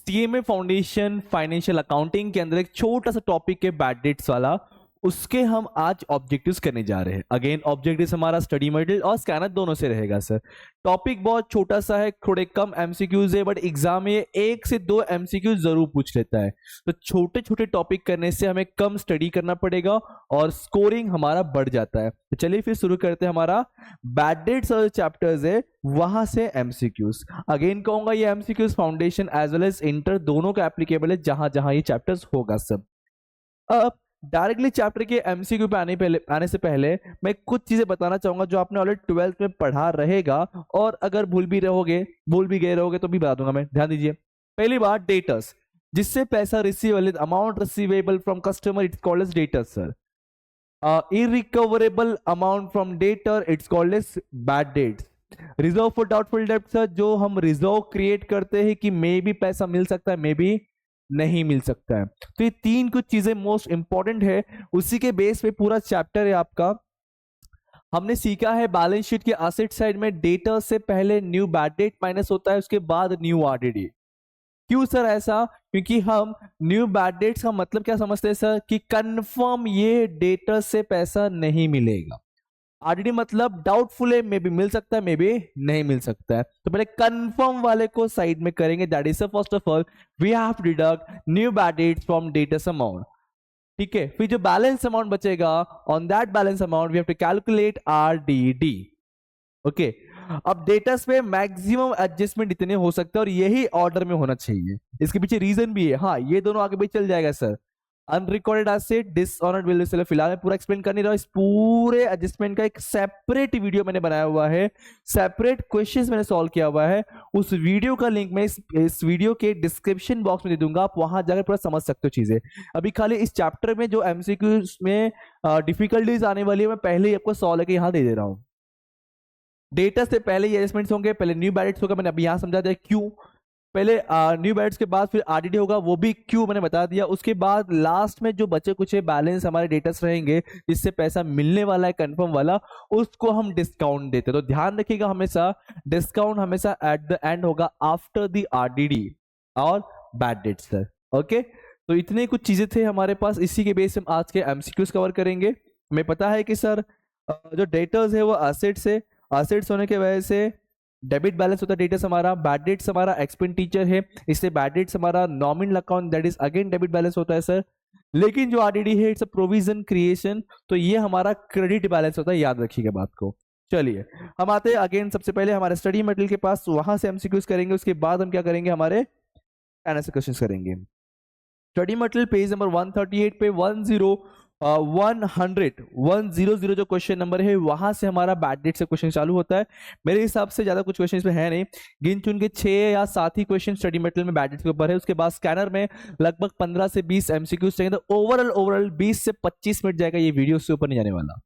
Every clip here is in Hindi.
टीएमए फाउंडेशन फाइनेंशियल अकाउंटिंग के अंदर एक छोटा सा टॉपिक है बैड डेट्स वाला, उसके हम आज ऑब्जेक्टिव्स करने जा रहे हैं। अगेन ऑब्जेक्टिव्स हमारा स्टडी मटेरियल और स्कैनर दोनों से रहेगा सर। टॉपिक बहुत छोटा सा है, थोड़े कम एमसीक्यूज है, बट एग्जाम में 1 से 2 एमसीक्यूज जरूर पूछ लेता है। तो छोटे छोटे टॉपिक करने से हमें कम स्टडी करना पड़ेगा और स्कोरिंग हमारा बढ़ जाता है। तो चलिए फिर शुरू करते हैं। हमारा बैड डेट्स और चैप्टर्स है वहां से एमसीक्यूज। अगेन कहूंगा ये MCQs foundation as well as inter दोनों का एप्लीकेबल है जहां जहां ये चैप्टर्स होगा सब। अब डायरेक्टली चैप्टर के एमसीक्यू पे आने से पहले मैं कुछ चीजें बताना चाहूंगा जो आपने ऑलरेडी 12th में पढ़ा रहेगा, और अगर भूल भी गए रहोगे तो भी बता दूंगा मैं, ध्यान दीजिए। पहली बात, डेटर्स, जिससे पैसा receivable, amount receivable from customer, it's called as debtors sir. Irrecoverable amount from debtor, it's called as bad debts. Reserve for doubtful debt sir, जो हम रिजर्व क्रिएट करते हैं कि मे बी पैसा मिल सकता है, मे बी नहीं मिल सकता है। तो ये 3 कुछ चीजें मोस्ट इंपॉर्टेंट है, उसी के बेस पे पूरा चैप्टर है आपका। हमने सीखा है बैलेंस शीट के एसेट साइड में डेटर से पहले न्यू बैड डेट माइनस होता है, उसके बाद न्यू आरडीडी। क्यों सर ऐसा? क्योंकि हम न्यू बैड डेट्स का मतलब क्या समझते हैं सर, कि कंफर्म ये डेटर से पैसा नहीं मिलेगा। आरडीडी मतलब डाउटफुल है, मे बी मिल सकता है, मे बी नहीं मिल सकता है। तो पहले कंफर्म वाले को साइड में करेंगे, that is first of all we have to deduct new bad debts from debtors amount. ठीक है, फिर जो बैलेंस अमाउंट बचेगा, on that balance amount we have to calculate RDD. Okay, अब डेटर्स पे मैक्सिमम एडजस्टमेंट इतने हो सकते हैं और यही ऑर्डर में होना चाहिए। इसके पीछे रीजन भी है, हाँ ये दोनों आगे भी चल जाएगा sir. Unrecorded asset, dishonoured bill, फिलहाल मैं पूरा एक्सप्लेन कर नहीं रहा। इस पूरे एडजस्टमेंट का एक सेपरेट वीडियो मैंने बनाया हुआ है, सेपरेट क्वेश्चंस मैंने सॉल्व किया हुआ है। उस वीडियो का लिंक मैं इस वीडियो के डिस्क्रिप्शन बॉक्स में दे दूंगा, आप वहां जाकर पूरा समझ सकते हो चीजें। अभी खाली इस चैप्टर में जो एमसीक्यूज में डिफिकल्टीज आने वाली है, मैं पहले ही आपको सॉल्व करके यहां दे दे रहा हूं। डेटा से पहले ये एडजस्टमेंट्स होंगे, पहले न्यू बैलेंस होगा, मैंने अभी यहां समझा दिया क्यों। पहले न्यू बैलेंस के बाद फिर आरडीडी होगा, वो भी क्यों मैंने बता दिया। उसके बाद लास्ट में जो बचे कुछ बैलेंस हमारे डेटास रहेंगे जिससे पैसा मिलने वाला है कंफर्म वाला, उसको हम डिस्काउंट देते हैं। तो ध्यान रखिएगा, हमेशा डिस्काउंट हमेशा एट द एंड होगा आफ्टर द आरडीडी और बैड डेट्स सर। ओके, तो इतने कुछ चीजें थे हमारे पास, इसी के बेस हम आज के एमसीक्यूज कवर करेंगे। हमें पता है कि सर जो डेटर्स है वो एसेट्स है, एसेट्स होने की वजह से डेबिट बैलेंस होता है डेटर्स हमारा, बैड डेट्स हमारा एक्सपेंडिचर है, इसलिए बैड डेट्स हमारा nominal account, that is again debit balance होता है सर। लेकिन जो आरडीडी है इट्स अ प्रोविजन क्रिएशन, तो ये हमारा क्रेडिट बैलेंस होता है, याद रखिएगा बात को। चलिए हम आते हैं अगेन सबसे पहले हमारे स्टडी मटेरियल के पास, वहां से एमसीक्यूज करेंगे, उसके बाद हम क्या करेंगे, हमारे एनालिसिस क्वेश्चंस करेंगे। स्टडी मटेरियल पेज नंबर 138 पे 100 जो क्वेश्चन नंबर है वहां से हमारा बैड डेट से क्वेश्चन चालू होता है। मेरे हिसाब से ज्यादा कुछ क्वेश्चन इसमें है नहीं, गिन चुन के 6 या 7 ही क्वेश्चन स्टडी मटेरियल में बैड डेट के ऊपर है। उसके बाद स्कैनर में लगभग 15 से 20 एमसीक्यूज चाहिए, तो ओवरऑल 20 से 25 मिनट जाएगा, ये वीडियो से ऊपर नहीं जाने वाला।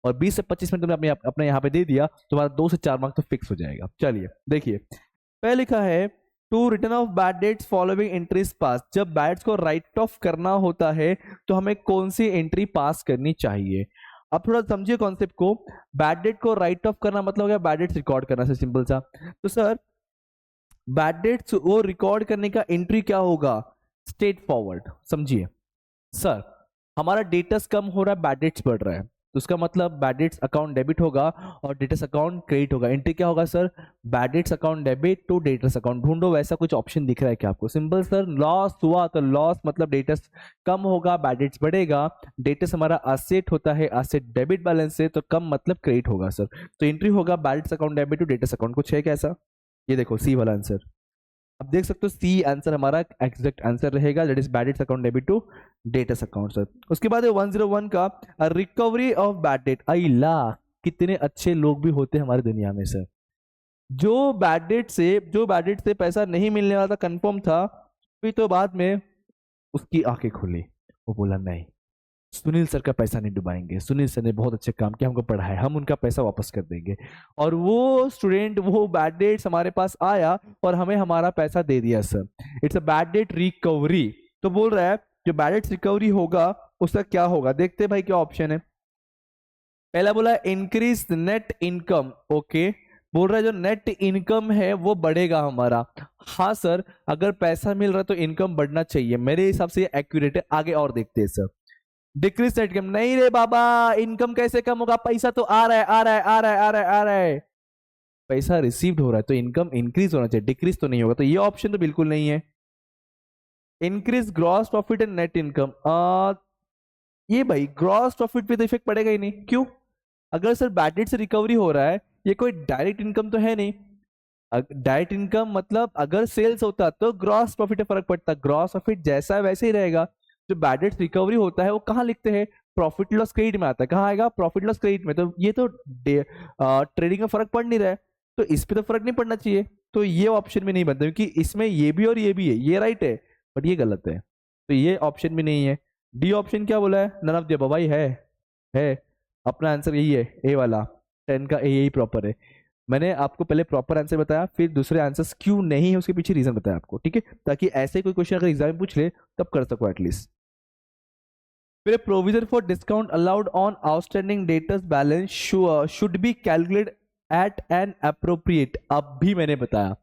और 20 से 25 मिनट तुमने अपने यहाँ पे दे दिया, तुम्हारा 2 से 4 मार्क्स तो फिक्स हो जाएगा। चलिए देखिए, पहले लिखा है to return of bad debts following entries pass. जब बैड्स को राइट ऑफ करना होता है तो हमें कौन सी एंट्री पास करनी चाहिए। अब थोड़ा समझिए कॉन्सेप्ट को, बैड डेट को राइट ऑफ करना मतलब हो गया बैड डेट्स रिकॉर्ड करना से, सिंपल सा। तो सर बैड डेट्स वो रिकॉर्ड करने का एंट्री क्या होगा, स्ट्रेट फॉरवर्ड समझिए। सर हमारा डेटस कम हो रहा है, बैड डेट्स बढ़ रहा है, तो उसका मतलब बैड डेट्स अकाउंट डेबिट होगा और डेटस अकाउंट क्रेडिट होगा। एंट्री क्या होगा sir, bad debts account debit to debtors account. ढूंढो वैसा कुछ ऑप्शन दिख रहा है क्या आपको। सिंपल सर, लॉस हुआ तो लॉस मतलब डेटस कम होगा, बैड डेट्स बढ़ेगा। डेटस हमारा असेट होता है, असेट डेबिट बैलेंस से, तो कम मतलब क्रेडिट होगा सर। तो एंट्री होगा bad debts account debit to debtors account. कुछ है कैसा, ये देखो सी वाला आंसर, अब देख सकते हो सी आंसर हमारा एग्जैक्ट आंसर रहेगा, that is bad debts account debit to debtors account sir. उसके बाद 101 का recovery of bad debt. Allah कितने अच्छे लोग भी होते हैं हमारी दुनिया में सर। जो बैड डेट से पैसा नहीं मिलने वाला था, कंफर्म था, फिर तो बाद में उसकी आंखें खुली, वो बोला नहीं सुनील सर का पैसा नहीं डुबाएंगे, सुनील सर ने बहुत अच्छे काम किया, हमको पढ़ाया, हम उनका पैसा वापस कर देंगे। और वो स्टूडेंट वो बैड डेट्स हमारे पास आया और हमें हमारा पैसा दे दिया sir. It's a bad debt recovery. तो बोल रहा है जो बैड डेट रिकवरी होगा उसका क्या होगा, देखते हैं भाई क्या ऑप्शन है। पहला बोला इंक्रीज नेट इनकम, ओके, बोल रहा है जो नेट इनकम है वो बढ़ेगा हमारा। हाँ सर, अगर पैसा मिल रहा है तो इनकम बढ़ना चाहिए, मेरे हिसाब से ये एक्यूरेट है। आगे और देखते हैं सर। डिक्रीज नेट इनकम, नहीं रे बाबा, इनकम कैसे कम होगा, पैसा तो आ रहा है आ रहा है आ रहा है आ रहा है आ रहा है, पैसा रिसीव्ड हो रहा है तो इनकम इंक्रीज होना चाहिए, डिक्रीज तो नहीं होगा, तो ये ऑप्शन तो बिल्कुल नहीं है। Increase gross profit and net income, ये भाई ग्रॉस प्रॉफिट पे तो इफेक्ट पड़ेगा ही नहीं, क्यों? अगर सर बैड डेट से रिकवरी हो रहा है, ये कोई डायरेक्ट इनकम तो है नहीं। डायरेक्ट इनकम मतलब अगर सेल्स होता तो ग्रॉस प्रॉफिट में फर्क पड़ता, ग्रॉस प्रॉफिट जैसा है वैसे ही रहेगा। जो बैड डेट रिकवरी होता है वो कहाँ लिखते हैं, प्रॉफिट लॉस क्रेडिट में आता है, कहाँ आएगा, प्रॉफिट लॉस क्रेडिट में, तो ये तो ट्रेडिंग में फर्क पड़ नहीं रहा है, तो इस पे तो फर्क नहीं पड़ना चाहिए, तो ये ऑप्शन में नहीं बनता, क्योंकि इसमें ये भी और ये भी है, ये राइट है बट ये गलत है, तो ये ऑप्शन भी नहीं है। डी ऑप्शन क्या बोला है, नन ऑफ द अबव, भाई है अपना आंसर यही है, ए वाला 10 का ए यही प्रॉपर है। मैंने आपको पहले प्रॉपर आंसर बताया, फिर दूसरे आंसर्स क्यों नहीं है उसके पीछे रीजन बताया आपको, ठीक है, ताकि ऐसे कोई क्वेश्चन अगर एग्जाम में पूछ ले तब कर सको एटलीस्ट। फिर provision for discount allowed on outstanding debtors balance should be calculate at an appropriate, अब भी मैंने बताया,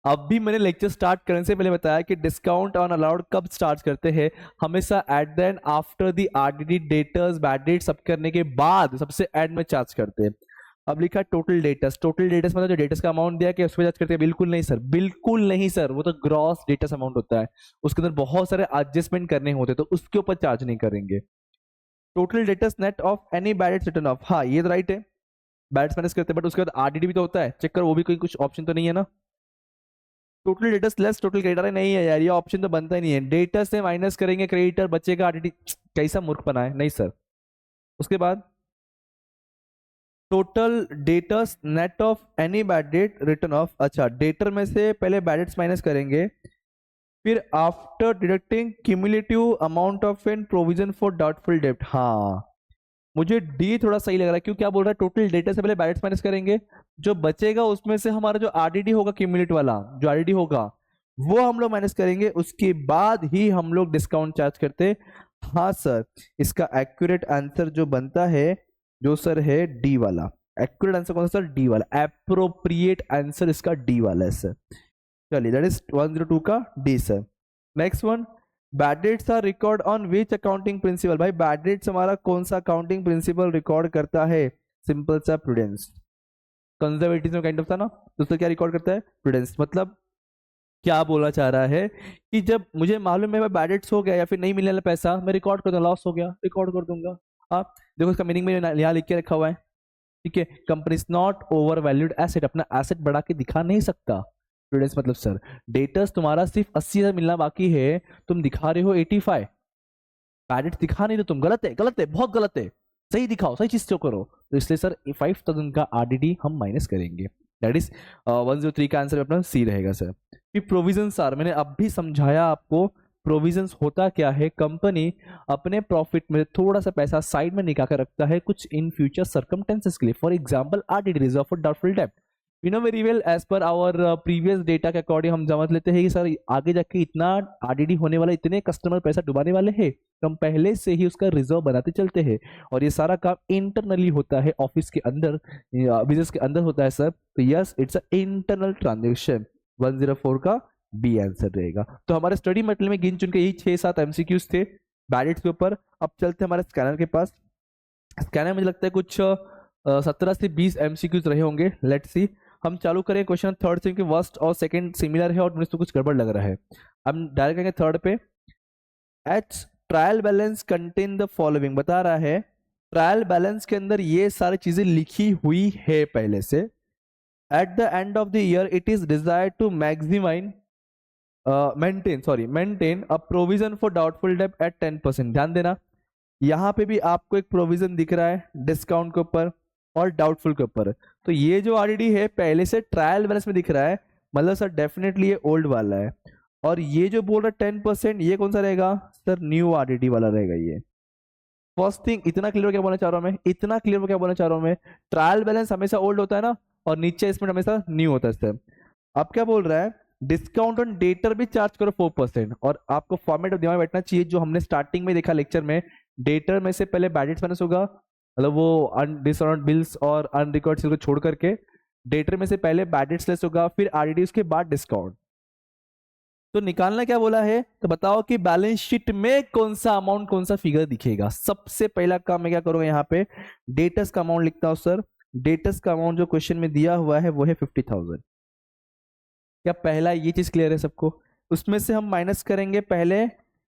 अब भी मैंने लेक्चर स्टार्ट करने से पहले बताया कि डिस्काउंट ऑन अलाउड कब स्टार्ट करते हैं, हमेशा eight the and after the RDD debtors bad debt सब करने के बाद सबसे एंड में चार्ज करते हैं। अब लिखा टोटल डेटस, टोटल डेटस मतलब जो डेटस का अमाउंट दिया कि उस पर चार्ज करते हैं, बिल्कुल नहीं सर, बिल्कुल नहीं सर, वो तो ग्रॉस डेटस अमाउंट होता है, उसके अंदर बहुत सारे एडजस्टमेंट करने होते हैं, तो उसके ऊपर चार्ज नहीं करेंगे। Total debtors net of any balance return of, हाँ ये तो राइट है, बैलेंस माइनस करते हैं, बट उसके बाद आरडीडी भी तो होता है, चेक कर, वो भी कोई कुछ ऑप्शन तो नहीं है ना। Total debtors less total creditor, नहीं है यार, ये ऑप्शन तो बनता ही नहीं है, डेटर से माइनस करेंगे क्रेडिटर बचेगा आरडीडी, कैसा मूर्खपना है, नहीं सर। उसके बाद total debtors net of any bad debt return of, अच्छा डेटर में से पहले बैड डेट्स माइनस करेंगे, फिर after deducting cumulative amount of an provision for doubtful डेब्ट, हाँ मुझे डी थोड़ा सही लग रहा है, क्यों, क्या बोल रहा है, टोटल डेटा से पहले बैड डेट्स माइनस करेंगे, जो बचेगा उसमें से हमारा जो आरडीडी होगा क्यूमुलेटिव वाला जो आरडीडी होगा वो हम लोग माइनस करेंगे, उसके बाद ही हम लोग डिस्काउंट चार्ज करते। हाँ सर, इसका एक्यूरेट आंसर जो बनता है जो सर है डी वाला, एक्यूरेट आंसर कौन सा सर, डी वाला, एप्रोप्रिएट आंसर इसका डी वाला है सर। चलिए दैट इज 102 का D sir. Next one, bad debts are record on which accounting principle, भाई बैड डेट्स हमारा कौन सा अकाउंटिंग प्रिंसिपल रिकॉर्ड करता है, सिंपल सा प्रूडेंस, कंजर्वेटिज्म काइंड ऑफ था ना, तो उससे क्या रिकॉर्ड करता है, प्रूडेंस। मतलब क्या बोलना चाह रहा है कि जब मुझे मालूम है मैं बैड डेट्स हो गया या फिर नहीं मिलने वाला पैसा, मैं रिकॉर्ड कर दूंगा, लॉस हो गया रिकॉर्ड कर दूंगा। आप देखो इसका मीनिंग में यहाँ लिख के रखा हुआ है, ठीक है, company is not over valued asset, अपना एसेट बढ़ा के दिखा नहीं सकता। प्रूडेंस मतलब सर डेटर्स तुम्हारा सिर्फ 80,000 मिलना बाकी है, तुम दिखा रहे हो 85, पैडेट दिखा नहीं, तो तुम गलत है, गलत है, बहुत गलत है, सही दिखाओ, सही चीज तो करो, तो इसलिए सर 5,000 का आरडीडी हम माइनस करेंगे, दैट इज 103 का आंसर अपना सी रहेगा सर। फिर प्रोविजंस आर, मैंने अब भी समझाया आपको, प्रोविजंस होता क्या है, कंपनी अपने प्रॉफिट में थोड़ा सा पैसा साइड में निकाल कर रखता है कुछ इन फ्यूचर सर्कमटेंसेस के लिए, for example RDD reserve for doubtful डेब्ट, you know very well, as per our previous data के अकॉर्डिंग हम समझ लेते हैं कि सर आगे जाके इतना आरडीडी होने वाला, इतने कस्टमर पैसा डुबाने वाले हैं, तो हम पहले से ही उसका रिजर्व बनाते चलते हैं, और ये सारा काम इंटरनली होता है ऑफिस के अंदर, बिजनेस के अंदर होता है सर, तो yes it's a internal transaction, 104 का बी आंसर रहेगा। तो हमारे स्टडी मटेरियल में गिन चुन के यही 6-7 एमसीक्यूज थे बैलेट्स के ऊपर। अब चलते हमारे स्कैनर के पास, स्कैनर मुझे लगता है कुछ 17 से 20 एमसीक्यूज रहे होंगे, लेट्स सी। हम चालू करें क्वेश्चन थर्ड से, क्योंकि फर्स्ट और सेकंड सिमिलर है और मुझे तो कुछ गड़बड़ लग रहा है। हम डायरेक्ट करेंगे थर्ड पे, H trial balance contain the following, बता रहा है ट्रायल बैलेंस के अंदर ये सारी चीजें लिखी हुई है पहले से। At the end of the year it is desired to maximize maintain a provision for doubtful डेब्ट एट 10%। ध्यान देना, यहाँ पे भी आपको एक प्रोविजन दिख रहा है डिस्काउंट के ऊपर और डाउटफुल के ऊपर, तो ये जो आरडीडी है पहले से ट्रायल बैलेंस में दिख रहा है, मतलब सर डेफिनेटली ये ओल्ड वाला है, और ये जो बोल रहा है 10% ये कौन सा रहेगा सर, न्यू आरडीडी वाला रहेगा ये। फर्स्ट थिंग, इतना क्लियर क्या बोलना चाह रहा हूं मैं, इतना क्लियर क्या बोलना चाह रहा हूं मैं, ट्रायल बैलेंस हमेशा ओल्ड होता है ना, और नीचे इसमें हमेशा न्यू होता है सर। अब क्या बोल रहा है, डिस्काउंट ऑन डेटर भी चार्ज करो 4%, और आपको फॉर्मेट दिमाग में बैठना चाहिए जो हमने स्टार्टिंग में देखा लेक्चर में, डेटर में से पहले बैड डेट्स माइनस होगा, मतलब वो डिसऑनर्ड बिल्स और अनरिकॉर्ड सेल को छोड़ करके, डेटर में से पहले बैड डेट्स लेस होगा, फिर आरडीडी, उसके बाद डिस्काउंट। तो निकालना क्या बोला है, तो बताओ कि बैलेंस शीट में कौन सा अमाउंट, कौन सा फिगर दिखेगा। सबसे पहला काम मैं क्या करूंगा, यहाँ पे डेटर्स का अमाउंट लिखता हूं सर। डेटर्स का अमाउंट जो क्वेश्चन में दिया हुआ है वो है 50,000। क्या पहला ये चीज क्लियर है सबको? उसमें से हम माइनस करेंगे पहले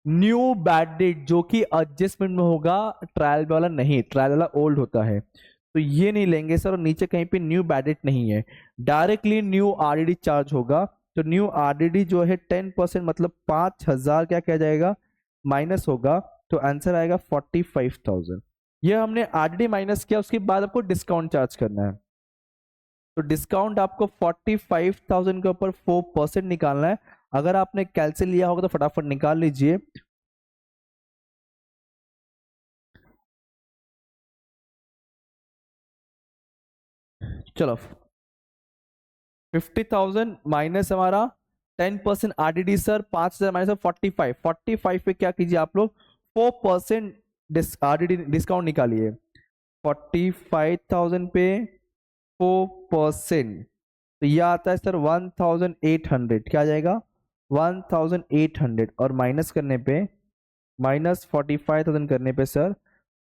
न्यू बैड डेट, जो कि एडजस्टमेंट में होगा, ट्रायल वाला नहीं, ट्रायल वाला ओल्ड होता है, तो ये नहीं लेंगे सर। और नीचे कहीं पे न्यू बैड डेट नहीं है, डायरेक्टली न्यू आरडीडी चार्ज होगा। तो न्यू आरडीडी जो है 10%, मतलब 5,000 क्या किया जाएगा, माइनस होगा। तो आंसर आएगा 45,000। ये हमने आरडीडी माइनस किया, उसके बाद आपको डिस्काउंट चार्ज करना है। तो डिस्काउंट आपको 45,000 के ऊपर 4% निकालना है। अगर आपने कैलकुलेट लिया होगा तो फटाफट निकाल लीजिए। चलो 50,000 माइनस हमारा 10% आरडीडी सर, 5,000 माइनस 45, 45 पे क्या कीजिए आप लोग, 4% आरडीडी डिस्काउंट निकालिए। 45,000 पे 4%, तो यह आता है सर 1,800। क्या आ जाएगा, 1,800। और माइनस करने पे, माइनस 45,000 करने पे सर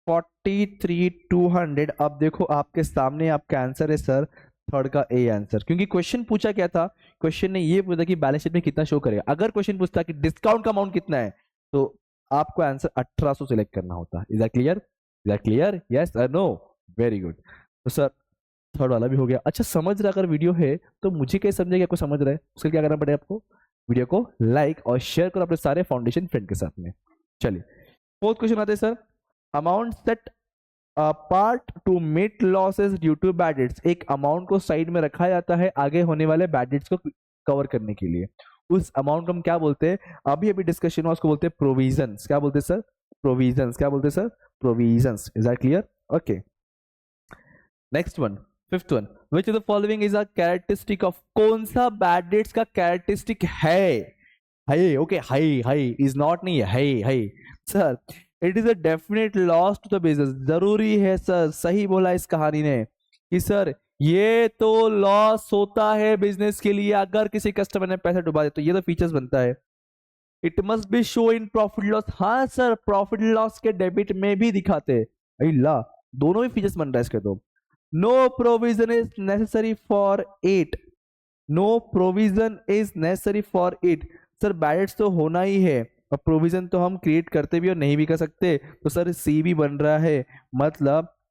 43,200। अब देखो आपके सामने आपका आंसर है सर, थर्ड का ए आंसर। क्योंकि क्वेश्चन पूछा क्या था, क्वेश्चन ने ये पूछा कि बैलेंस शीट में कितना शो करेगा। अगर क्वेश्चन पूछता कि डिस्काउंट का अमाउंट कितना है, तो आपको आंसर 1800 सिलेक्ट करना होता। Is that clear? Is that clear? Yes और नो? Very good. तो सर थर्ड वाला भी हो गया। अच्छा समझ रहा, अगर वीडियो है तो मुझे कैसे समझेगा आपको समझ रहा है, उसके लिए क्या करना पड़ेगा आपको, वीडियो को लाइक और शेयर करो अपने सारे फाउंडेशन फ्रेंड के साथ में। चलिए फोर्थ क्वेश्चन आते हैं sir. Amount set part to meet losses due to bad debts. एक अमाउंट को साइड में रखा जाता है आगे होने वाले बैड डेट्स को कवर करने के लिए। उस अमाउंट को हम क्या बोलते हैं, अभी अभी डिस्कशन हुआ, उसको बोलते हैं प्रोविजंस। क्या बोलते हैं सर? प्रोविजंस। क्या बोलते हैं sir? Provisions. Is that clear? Okay next one, fifth one, which of the following is a characteristic of, कौन सा बैड डेट्स का कैरेक्टरिस्टिक है ओके, हाई इज नॉट, नहीं है sir. It is a definite loss to the business. जरूरी है सर, सही बोला इस कहानी ने कि सर ये तो लॉस होता है बिजनेस के लिए अगर किसी कस्टमर ने पैसा डुबा दिया, तो ये तो फीचर्स बनता है। It must be show in profit loss. हाँ सर, प्रॉफिट लॉस के डेबिट में भी दिखाते हैं, ला दोनों ही फीचर्स बन रहा है इसके। तो no provision is necessary for it, no provision is necessary for it. Sir balance तो होना ही है, और प्रोविजन तो हम क्रिएट करते भी और नहीं भी कर सकते। तो सर सी भी बन रहा है,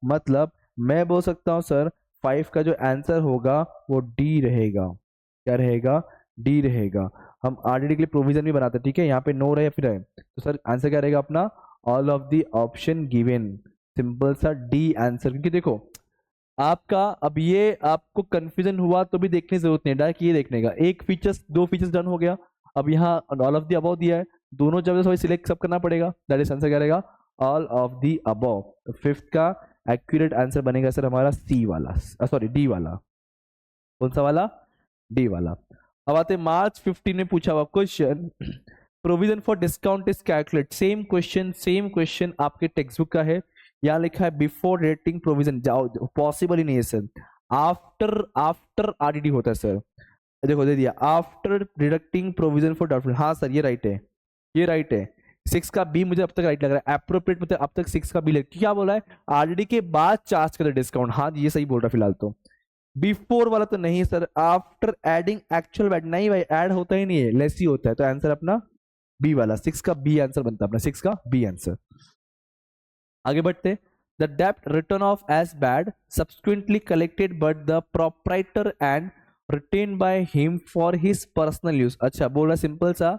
मतलब मैं बोल सकता हूं सर 5 का जो आंसर होगा वो डी रहेगा। क्या रहेगा? डी रहेगा। हम आरडीडी के लिए प्रोविजन भी बनाते हैं, ठीक है, यहाँ पे नो रहे फिर है, तो सर आंसर क्या रहेगा अपना, all of the option given. Simple सा डी आंसर। क्योंकि देखो आपका अब ये आपको कंफ्यूजन हुआ तो भी देखने की जरूरत नहीं, डायरेक्ट ये देखने का, एक फीचर्स दो फीचर्स डन हो गया। अब यहाँ ऑल ऑफ द अबव दिया है, दोनों जब सिलेक्ट सब करना पड़ेगा, दैट इज आंसर क्या रहेगा, ऑल ऑफ द अबव। तो फिफ्थ का एक्यूरेट आंसर बनेगा सर हमारा सी वाला, सॉरी डी वाला। कौन सा वाला? डी वाला। अब आते मार्च 15 में पूछा हुआ question, provision for discount is calculate. Same question आपके टेक्स्ट बुक का है। यहाँ लिखा है बिफोर डिडक्टिंग प्रोविजन, जाओ पॉसिबल ही नहीं है सर, आफ्टर आरडीडी होता है सर। देखो दे दिया after deducting provision for doubtful. हाँ सर ये राइट है, ये राइट है। 6 का बी मुझे अब तक राइट लग रहा है, एप्रोप्रिएट मतलब अब तक 6 का बी लग, क्या बोला है, आरडीडी के बाद चार्ज करे डिस्काउंट। हाँ ये सही बोल रहा है फिलहाल तो। बिफोर वाला तो नहीं sir, after adding actual value, नहीं भाई ऐड होता ही नहीं है, लेस ही होता है। तो आंसर अपना बी वाला, 6 का बी आंसर बनता है अपना, 6 का बी आंसर। आगे बढ़ते, द डेप्ट return of as bad subsequently collected but the proprietor and retain by him for his personal use. अच्छा बोल रहा सिंपल सा,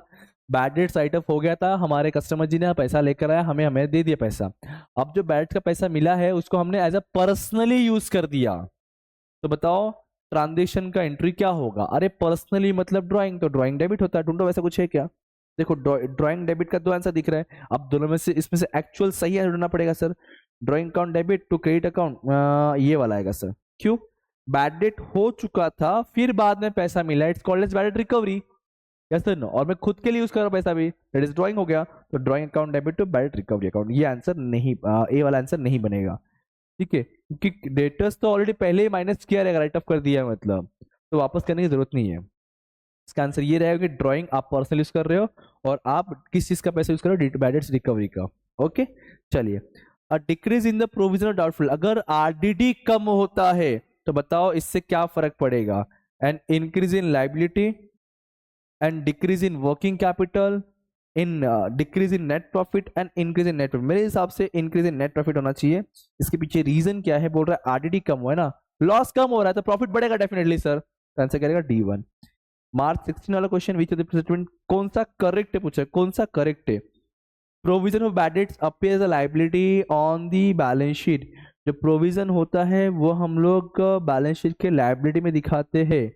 बैड डेट्स राइट हो गया था, हमारे कस्टमर जी ने पैसा लेकर आया, हमें हमें दे दिया पैसा। अब जो बैड का पैसा मिला है उसको हमने एज अ पर्सनली यूज कर दिया। तो बताओ ट्रांजेक्शन का एंट्री क्या होगा? अरे पर्सनली मतलब ड्राइंग, तो ड्राइंग डेबिट होता है। ढूंढो वैसा कुछ है क्या? देखो ड्राइंग डेबिट का दो आंसर दिख रहा है, अब दोनों में से इसमें से एक्चुअल सही आंसर ढूंढना पड़ेगा sir. Drawing account debit to credit account, ये वाला आएगा सर। क्यों? बैड डेट हो चुका था फिर बाद में पैसा मिला, it's called as bad debt recovery. Yes sir no, और मैं खुद के लिए यूज कर रहा हूं पैसा भी, दैट इज ड्राइंग हो गया। तो drawing account debit to bad debt recovery account, ये आंसर नहीं, ए वाला आंसर नहीं बनेगा। ठीक है, क्योंकि डेटर्स तो ऑलरेडी पहले ही माइनस किया रहेगा, राइट ऑफ कर दिया है मतलब, तो वापस करने की जरूरत नहीं है। इसका आंसर ये रहेगा कि ड्राइंग आप पर्सनल यूज कर रहे हो और आप किस चीज का पैसा यूज कर रहे हो, बैड डेट्स रिकवरी का। ओके चलिए, a decrease in the provision of doubtful, अगर आरडीडी कम होता है तो बताओ इससे क्या फर्क पड़ेगा, and increase in liability and decrease in working capital, in decrease in net profit and increase in net profit. मेरे हिसाब से इंक्रीज इन नेट प्रॉफिट होना चाहिए। इसके पीछे रीजन क्या है, बोल रहा है आरडीडी कम हुआ है ना, लॉस कम हो रहा है तो प्रॉफिट बढ़ेगा डेफिनेटली सर, तो आंसर करेगा D1। मार्च 16 वाला question, which of the statement कौन सा करेक्ट है पूछा है, कौन सा करेक्ट है। Provision of bad dates appears a liability on the balance sheet, जो प्रोविजन होता है वो हम लोग बैलेंस शीट के लायबिलिटी में दिखाते हैं।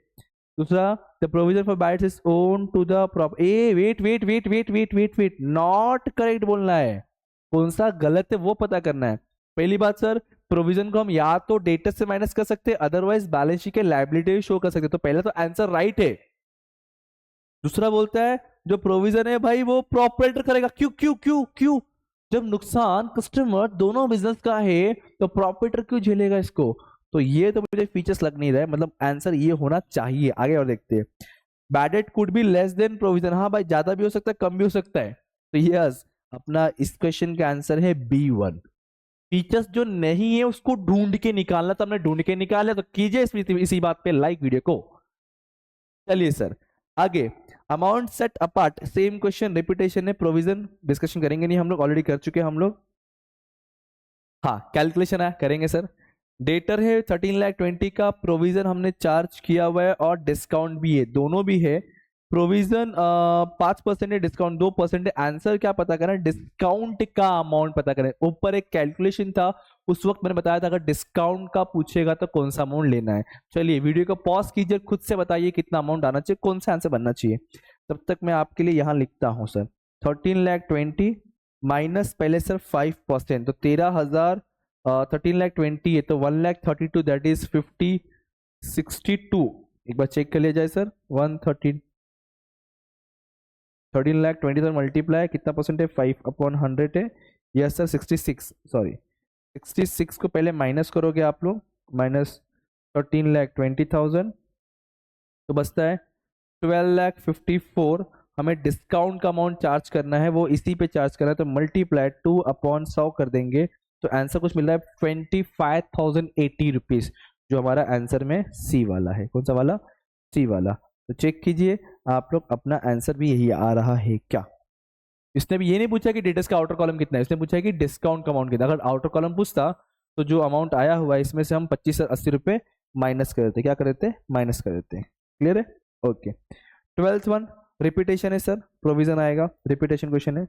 दूसरा, the provision for bad debts is own to the proper, a wait wait wait wait wait wait wait, not correct बोलना है, कौन सा गलत है वो पता करना है। पहली बात सर, प्रोविजन को हम या तो डेटर से माइनस कर सकते हैं, अदरवाइज बैलेंस शीट के लायबिलिटी शो कर सकते हैं, तो पहला तो आंसर राइट है। दूसरा बोलता है जो प्रोविजन है भाई वो प्रोपराइटर करेगा, क्यों क्यों क्यों क्यों, जब नुकसान कस्टमर दोनों बिजनेस का है तो प्रोपराइटर क्यों झेलेगा इसको, तो ये तो मुझे फीचर्स लग नहीं रहा है, मतलब आंसर ये होना चाहिए। आगे और देखते हैं, bad debt could be less than provision, हाँ भाई ज्यादा भी हो सकता है कम भी हो सकता है, तो यस अपना इस क्वेश्चन का आंसर है B1। फीचर्स जो नहीं है उसको ढूंढ के निकालना, तो हमने ढूंढ के निकाला, तो कीजिए इसी बात पे लाइक वीडियो को। चलिए सर आगे, amount set apart, same question repetition है, प्रोविजन डिस्कशन करेंगे नहीं हम लोग, ऑलरेडी कर चुके हैं हम लोग। हाँ कैलकुलेशन है करेंगे सर। डेटर है 13,20,000 का, प्रोविजन हमने चार्ज किया हुआ है और डिस्काउंट भी है, दोनों भी है। प्रोविजन 5% है, डिस्काउंट 2% है। आंसर क्या पता करें, डिस्काउंट का अमाउंट पता करें। ऊपर एक कैलकुलेशन था, उस वक्त मैंने बताया था अगर डिस्काउंट का पूछेगा तो कौन सा अमाउंट लेना है। चलिए वीडियो को पॉज कीजिए, खुद से बताइए कितना अमाउंट आना चाहिए, कौन सा आंसर बनना चाहिए। तब तक मैं आपके लिए यहाँ लिखता हूँ सर, 13,20,000 माइनस पहले सर 5%, तो 13,000, 13,20,000 है तो 1,32,000, दैट इज 50,62। एक बार चेक कर लिया जाए सर, 13,20,000 मल्टीप्लाई कितना परसेंट है, 5/100 है। यस सर 66, सॉरी 66 को पहले माइनस करोगे आप लोग, माइनस 13,20,000 तो बचता है 12,54,000। हमें डिस्काउंट का अमाउंट चार्ज करना है, वो इसी पे चार्ज करना है, तो मल्टीप्लाई 2/100 कर देंगे, तो आंसर कुछ मिल रहा है 25,080 रुपीज, जो हमारा आंसर में सी वाला है। कौन सा वाला, सी वाला। तो चेक कीजिए आप लोग, अपना आंसर भी यही आ रहा है क्या। इसने भी ये नहीं पूछा कि डेटर्स का आउटर कॉलम कितना है, इसने पूछा कि डिस्काउंट का अमाउंट कितना। अगर आउटर कॉलम पूछता तो जो अमाउंट आया हुआ है इसमें से हम 25 से 80 रुपए माइनस कर देते, क्या कर देते, माइनस कर देते। क्लियर है, ओके। 12th वन रिपीटेशन है सर, प्रोविजन आएगा, रिपीटेशन क्वेश्चन है।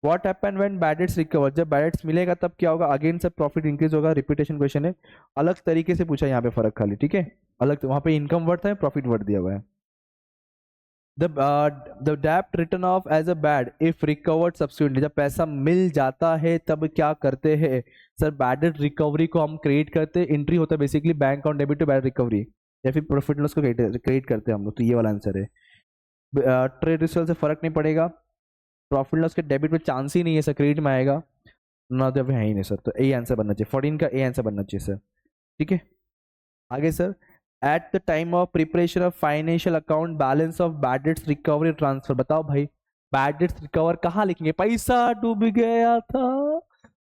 What happen when bad debts recover, जब बैड डेट्स मिलेगा तब क्या होगा, अगेन सर प्रॉफिट इंक्रीज होगा, रिपीटेशन क्वेश्चन है। अलग तरीके से पूछा यहाँ पे फर्क खाली, ठीक है, अलग तो वहां पे इनकम वर्थ है, प्रॉफिट वर्थ दिया हुआ है। द डेप्ट return of as a bad if recovered subsequently, जब पैसा मिल जाता है तब क्या करते हैं सर, बैड डेट रिकवरी को हम क्रिएट करते हैं, एंट्री होता है basically bank account debit to bad recovery, या फिर प्रॉफिट लॉस को क्रिएट करते हैं हम लोग, तो ये वाला आंसर है। ट्रेड रिसल्ट से फर्क नहीं पड़ेगा, प्रॉफिट लॉस के डेबिट में चांस ही नहीं है सर, क्रेडिट में आएगा ना, तो है ही नहीं सर, तो ए आंसर बनना चाहिए, 14 का ए आंसर बनना चाहिए सर, ठीक है। आगे sir, at the time of preparation of financial account balance of bad dates recovery transfer, बताओ भाई बैड डेट्स रिकवर कहाँ लिखेंगे, पैसा डूब गया था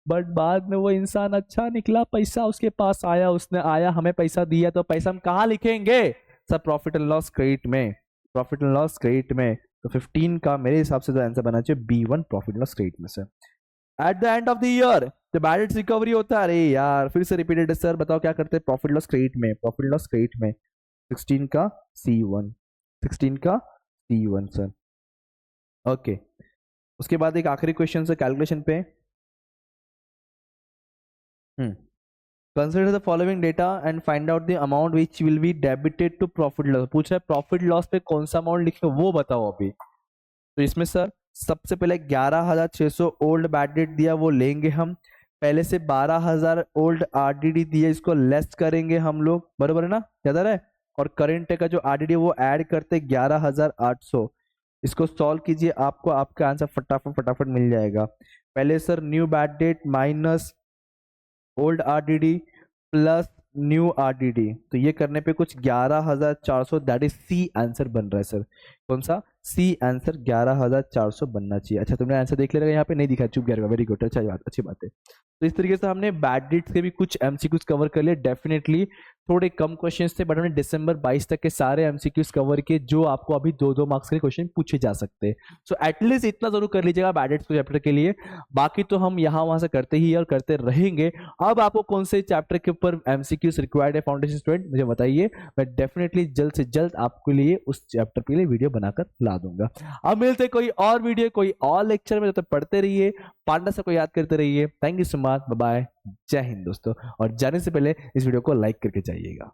बट बाद में वो इंसान अच्छा निकला, पैसा उसके पास आया, उसने आया हमें पैसा दिया, तो पैसा हम कहाँ लिखेंगे sir, profit and loss credit में, प्रॉफिट एंड लॉस क्रेडिट में। तो 15 का मेरे हिसाब से तो आंसर बनना चाहिए B1 प्रॉफिट लॉस क्रेडिट में sir. Eight the end of the year जब बैड डेट्स रिकवरी होता है, अरे यार फिर से रिपीटेड है सर, बताओ क्या करते हैं, प्रॉफिट लॉस क्रेडिट में, प्रॉफिट लॉस क्रेडिट में 16 का C1, 16 का C1 सर, ओके। उसके बाद एक आखिरी क्वेश्चन से कैलकुलेशन पे, consider the following data and find out the amount which will be debited to profit loss, पूछा है प्रॉफिट लॉस पे कौन सा अमाउंट लिखे वो बताओ अभी। तो इसमें सर सबसे पहले 11,600 ओल्ड बैड डेट दिया वो लेंगे हम, पहले से 12,000 ओल्ड आरडीडी दिया, इसको लेस करेंगे हम लोग, बराबर है ना, याद आ रहा है, और करंट का जो आरडीडी वो ऐड करते 11,800, इसको सॉल्व कीजिए, आपको आपका आंसर फटाफट फटाफट मिल जाएगा। पहले sir new bad debt minus old RDD plus new RDD, तो ये करने पे कुछ 11,400, दैट इज सी आंसर बन रहा है सर। कौन सा? सी आंसर 11,400 बनना चाहिए। अच्छा तुमने आंसर देख लिया, यहाँ पे नहीं दिखा, चुप गया, वेरी गुड, अच्छा बात, अच्छी बात है। तो इस तरीके से हमने बैड डेट्स के भी कुछ एमसीक्यूज कवर कर लिए। डेफिनेटली थोड़े कम क्वेश्चंस थे, बट हमने दिसंबर 22 तक के सारे एमसीक्यूज कवर किए जो आपको अभी 2-2 मार्क्स के क्वेश्चन पूछे जा सकते हैं। सो एटलीस्ट इतना जरूर कर लीजिएगा बैड डेट्स चैप्टर के लिए। बाकी तो हम यहाँ वहां से करते ही और करते रहेंगे। अब आपको कौन से चैप्टर के ऊपर एमसीक्यूज रिक्वायर्ड है फाउंडेशन स्टूडेंट, मुझे बताइए, मैं डेफिनेटली जल्द से जल्द आपके लिए उस चैप्टर के लिए वीडियो बनाकर ला दूंगा। अब मिलते कोई और वीडियो, कोई और लेक्चर में, जब तक पढ़ते रहिए, पांडा से को याद करते रहिए। Thank you so much, bye bye, जय हिंद दोस्तों। और जाने से पहले इस वीडियो को लाइक करके जाइएगा।